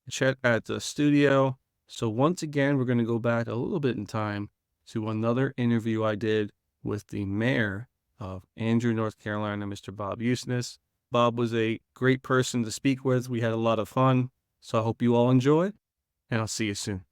Chet at the studio. So once again, we're going to go back a little bit in time to another interview I did with the mayor of Angier, North Carolina, Mr. Bob Jusnes. Bob was a great person to speak with. We had a lot of fun. So I hope you all enjoy, and I'll see you soon.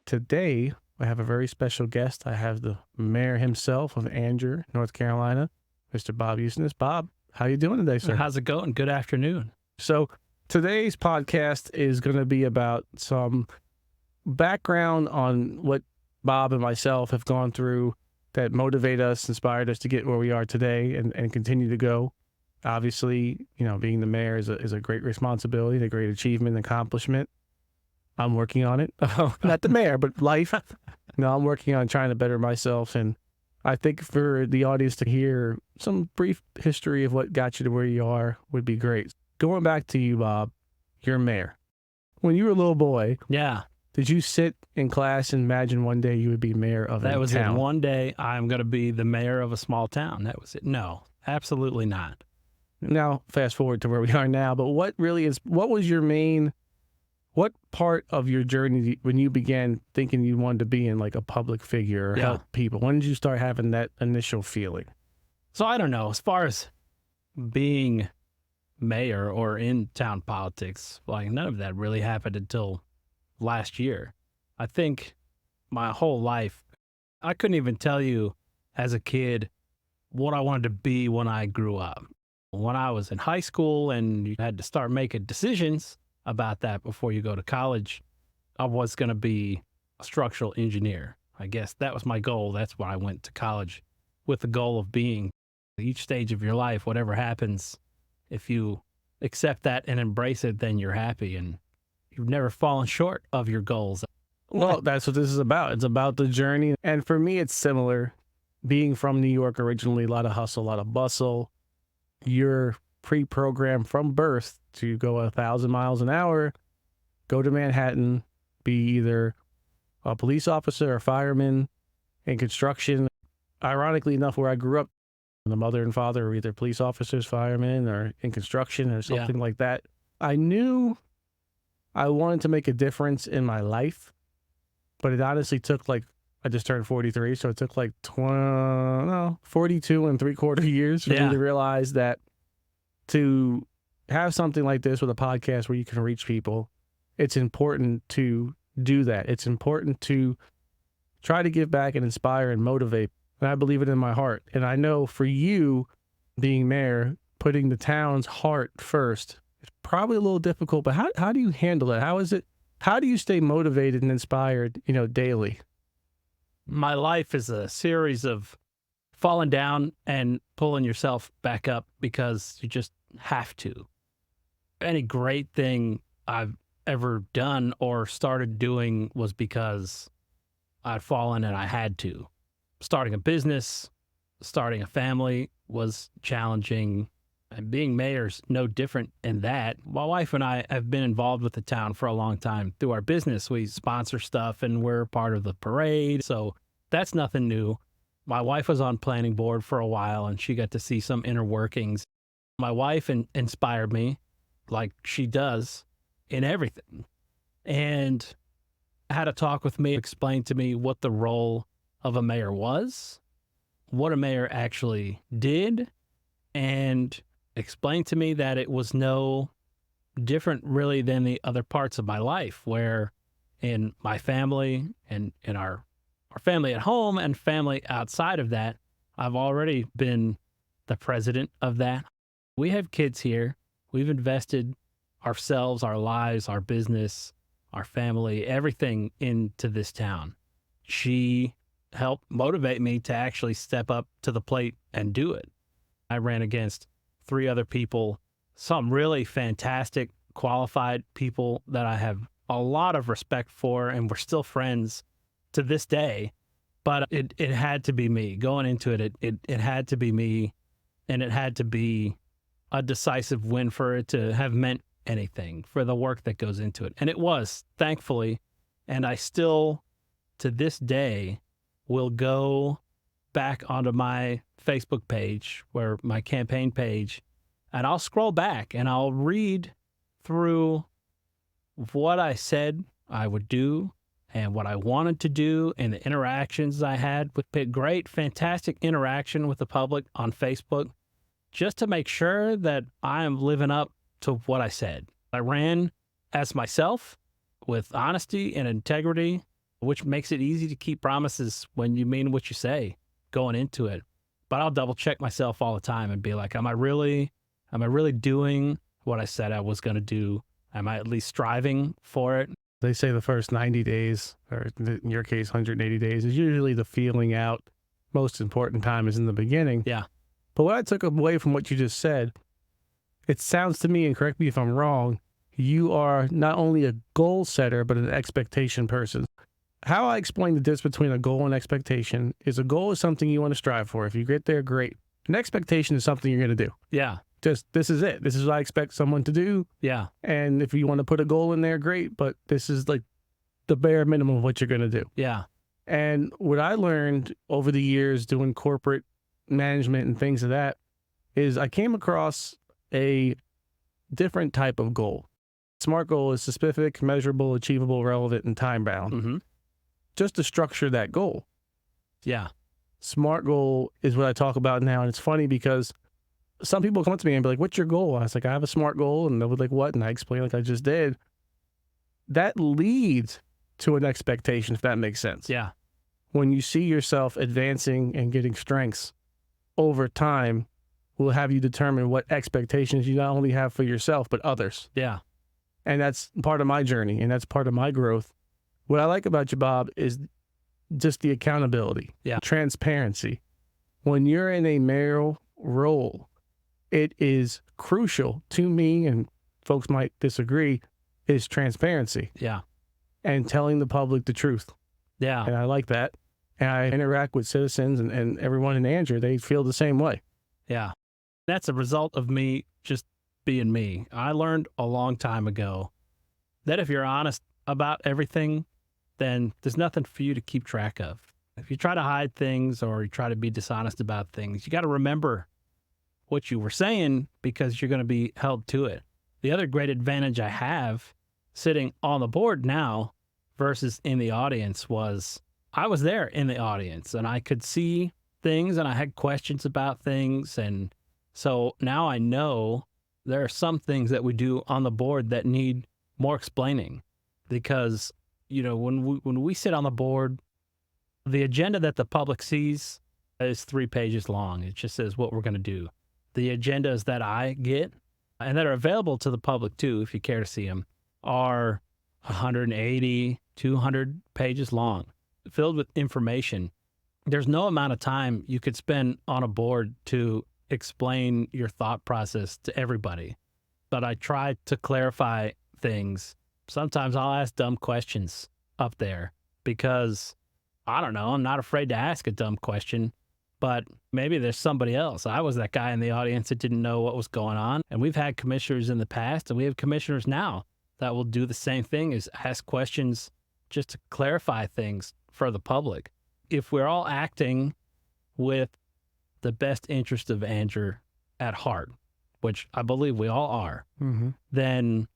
Today, I have a very special guest. I have the mayor himself of Angier, North Carolina, Mr. Bob Jusnes. Bob, how you doing today, sir? How's it going? Good afternoon. So today's podcast is going to be about some background on what Bob and myself have gone through that motivate us, inspired us to get where we are today and continue to go. Obviously, being the mayor is a great responsibility, and a great achievement and accomplishment. I'm working on it. Not the mayor, but life. I'm working on trying to better myself. And I think for the audience to hear some brief history of what got you to where you are would be great. Going back to you, Bob, you're mayor. When you were a little boy, Yeah, did you sit in class and imagine one day you would be mayor of a that was town? it. One day I'm going to be the mayor of a small town. That was it. No, absolutely not. Now, fast forward to where we are now, but what was your what part of your journey when you began thinking you wanted to be in like a public figure or Yeah. help people? When did you start having that initial feeling? So I don't know. As far as being mayor or in town politics, like none of that really happened until last year. I think my whole life, I couldn't even tell you as a kid what I wanted to be when I grew up. When I was in high school and you had to start making decisions about that before you go to college, I was going to be a structural engineer. I guess that was my goal. That's why I went to college, with the goal of being. Each stage of your life, whatever happens, if you accept that and embrace it, then you're happy and you've never fallen short of your goals. Well, that's what this is about. It's about the journey. And for me, it's similar. Being from New York originally, a lot of hustle, a lot of bustle. You're pre-programmed from birth to go 1,000 miles an hour, go to Manhattan, be either a police officer or fireman in construction. Ironically enough, where I grew up, the mother and father were either police officers, firemen, or in construction or something like that. I knew I wanted to make a difference in my life, but it honestly took I just turned 43, so it took 42 and 3/4 years for me to realize that to have something like this with a podcast where you can reach people, it's important to do that. It's important to try to give back and inspire and motivate. And I believe it in my heart. And I know for you, being mayor, putting the town's heart first is probably a little difficult, but how do you handle that? How do you stay motivated and inspired, daily? My life is a series of falling down and pulling yourself back up because you just have to. Any great thing I've ever done or started doing was because I'd fallen and I had to. Starting a business, starting a family was challenging, and being mayor's no different in that. My wife and I have been involved with the town for a long time. Through our business, we sponsor stuff and we're part of the parade, so that's nothing new. My wife was on planning board for a while and she got to see some inner workings. My wife inspired me like she does in everything, and had a talk with me, explained to me what the role of a mayor was, what a mayor actually did, and explained to me that it was no different really than the other parts of my life, where in my family and in our family at home and family outside of that, I've already been the president of that. We have kids here. We've invested ourselves, our lives, our business, our family, everything into this town. She helped motivate me to actually step up to the plate and do it. I ran against 3 other people, some really fantastic, qualified people that I have a lot of respect for, and we're still friends to this day. But it had to be me. Going into it, it had to be me, and it had to be a decisive win for it to have meant anything, for the work that goes into it. And it was, thankfully. And I still, to this day, will go back onto my Facebook page, where my campaign page, and I'll scroll back and I'll read through what I said I would do and what I wanted to do and the interactions I had with great, fantastic interaction with the public on Facebook, just to make sure that I am living up to what I said. I ran as myself with honesty and integrity, which makes it easy to keep promises when you mean what you say going into it. But I'll double check myself all the time and be like, am I really doing what I said I was going to do? Am I at least striving for it? They say the first 90 days, or in your case, 180 days, is usually the feeling out. Most important time is in the beginning. Yeah. But what I took away from what you just said, it sounds to me, and correct me if I'm wrong, you are not only a goal setter, but an expectation person. How I explain the difference between a goal and expectation is a goal is something you want to strive for. If you get there, great. An expectation is something you're going to do. Yeah. Just, this is it. This is what I expect someone to do. Yeah. And if you want to put a goal in there, great. But this is like the bare minimum of what you're going to do. Yeah. And what I learned over the years doing corporate management and things of that is I came across a different type of goal. SMART goal is specific, measurable, achievable, relevant, and time bound. Mm-hmm. Just to structure that goal. Yeah. SMART goal is what I talk about now. And it's funny because some people come up to me and be like, what's your goal? I was like, I have a SMART goal. And they'll be like, what? And I explain like I just did. That leads to an expectation, if that makes sense. Yeah. When you see yourself advancing and getting strengths over time, will have you determine what expectations you not only have for yourself, but others. Yeah. And that's part of my journey, and that's part of my growth. What I like about you, Bob, is just the accountability, transparency. When you're in a mayoral role, it is crucial to me, and folks might disagree, is transparency. Yeah. And telling the public the truth. Yeah. And I like that. And I interact with citizens and everyone in Angier, they feel the same way. Yeah. That's a result of me just being me. I learned a long time ago that if you're honest about everything, then there's nothing for you to keep track of. If you try to hide things or you try to be dishonest about things, you got to remember what you were saying because you're going to be held to it. The other great advantage I have sitting on the board now versus in the audience was I was there in the audience and I could see things and I had questions about things. And so now I know there are some things that we do on the board that need more explaining because, you know, when we sit on the board, the agenda that the public sees is 3 pages long. It just says what we're going to do. The agendas that I get and that are available to the public too, if you care to see them, are 180, 200 pages long, filled with information. There's no amount of time you could spend on a board to explain your thought process to everybody. But I try to clarify things. Sometimes I'll ask dumb questions up there because, I don't know, I'm not afraid to ask a dumb question, but maybe there's somebody else. I was that guy in the audience that didn't know what was going on. And we've had commissioners in the past and we have commissioners now that will do the same thing, is ask questions just to clarify things for the public. If we're all acting with the best interest of Angier at heart, which I believe we all are, then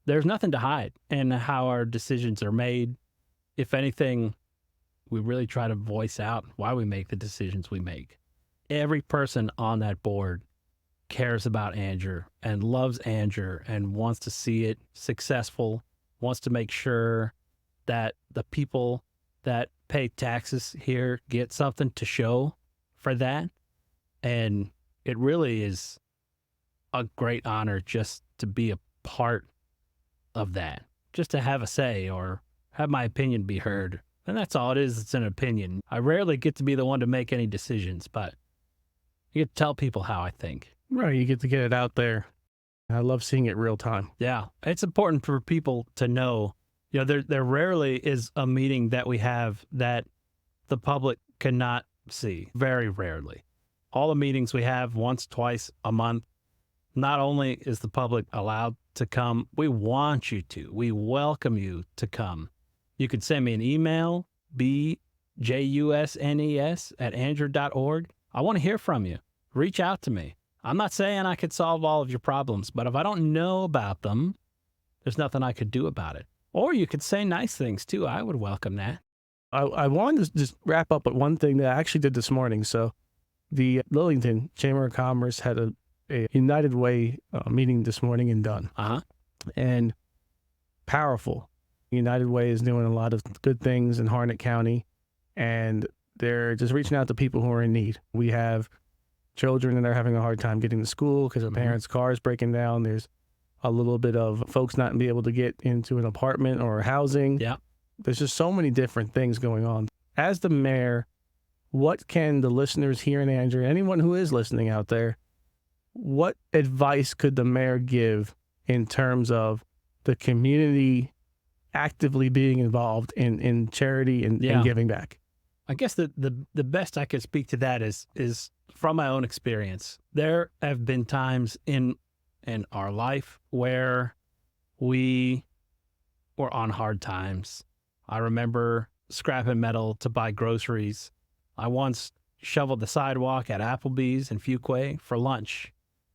there's nothing to hide in how our decisions are made. If anything, we really try to voice out why we make the decisions we make. Every person on that board cares about Angier and loves Angier and wants to see it successful, wants to make sure that the people that pay taxes here get something to show for that. And it really is a great honor just to be a part of that, just to have a say or have my opinion be heard. And that's all it is. It's an opinion. I rarely get to be the one to make any decisions, but you get to tell people how I think. Right. You get to get it out there. I love seeing it real time. Yeah. It's important for people to know, You know, there rarely is a meeting that we have that the public cannot see. Very rarely. All the meetings we have once, twice a month, not only is the public allowed to come, we want you to. We welcome you to come. You can send me an email, bjusnes@angier.org. I want to hear from you. Reach out to me. I'm not saying I could solve all of your problems, but if I don't know about them, there's nothing I could do about it. Or you could say nice things too. I would welcome that. I wanted to just wrap up with one thing that I actually did this morning. So the Lillington Chamber of Commerce had a United Way meeting this morning in Dunn. And powerful. United Way is doing a lot of good things in Harnett County, and they're just reaching out to people who are in need. We have children that are having a hard time getting to school because their parents' car is breaking down. There's a little bit of folks not being able to get into an apartment or housing. Yeah. There's just so many different things going on. As the mayor, what can the listeners here in Angier, anyone who is listening out there, what advice could the mayor give in terms of the community actively being involved in charity and giving back? I guess the best I could speak to that is from my own experience. There have been times in our life where we were on hard times. I remember scrapping metal to buy groceries. I once shoveled the sidewalk at Applebee's in Fuquay for lunch.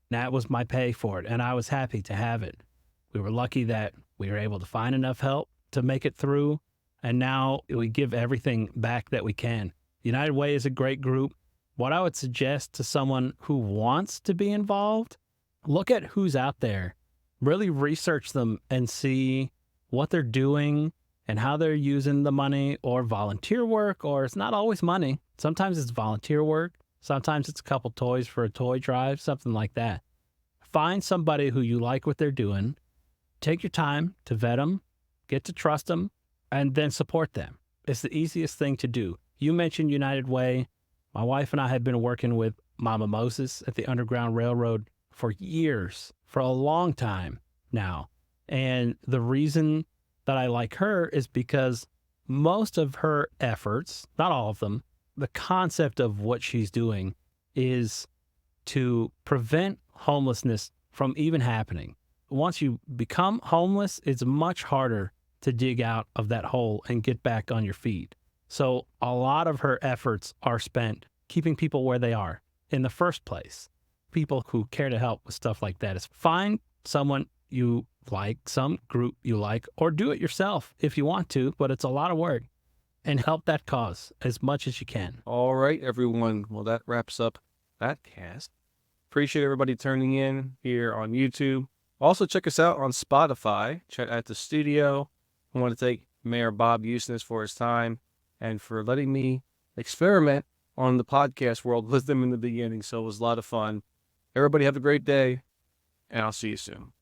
That was my pay for it, and I was happy to have it. We were lucky that we were able to find enough help to make it through, and now we give everything back that we can. United Way is a great group. What I would suggest to someone who wants to be involved, look at who's out there. Really research them and see what they're doing and how they're using the money, or volunteer work, or it's not always money. Sometimes it's volunteer work. Sometimes it's a couple toys for a toy drive, something like that. Find somebody who you like what they're doing. Take your time to vet them, get to trust them, and then support them. It's the easiest thing to do. You mentioned United Way. My wife and I have been working with Mama Moses at the Underground Railroad for years, for a long time now. And the reason that I like her is because most of her efforts, not all of them, the concept of what she's doing is to prevent homelessness from even happening. Once you become homeless, it's much harder to dig out of that hole and get back on your feet. So a lot of her efforts are spent keeping people where they are in the first place. People who care to help with stuff like that is find someone you like, some group you like, or do it yourself if you want to, but it's a lot of work, and help that cause as much as you can. All right, everyone. Well, that wraps up that cast. Appreciate everybody turning in here on YouTube. Also, check us out on Spotify. Chet at the studio. I want to thank Mayor Bob Jusnes for his time and for letting me experiment on the podcast world with them in the beginning. So it was a lot of fun. Everybody have a great day, and I'll see you soon.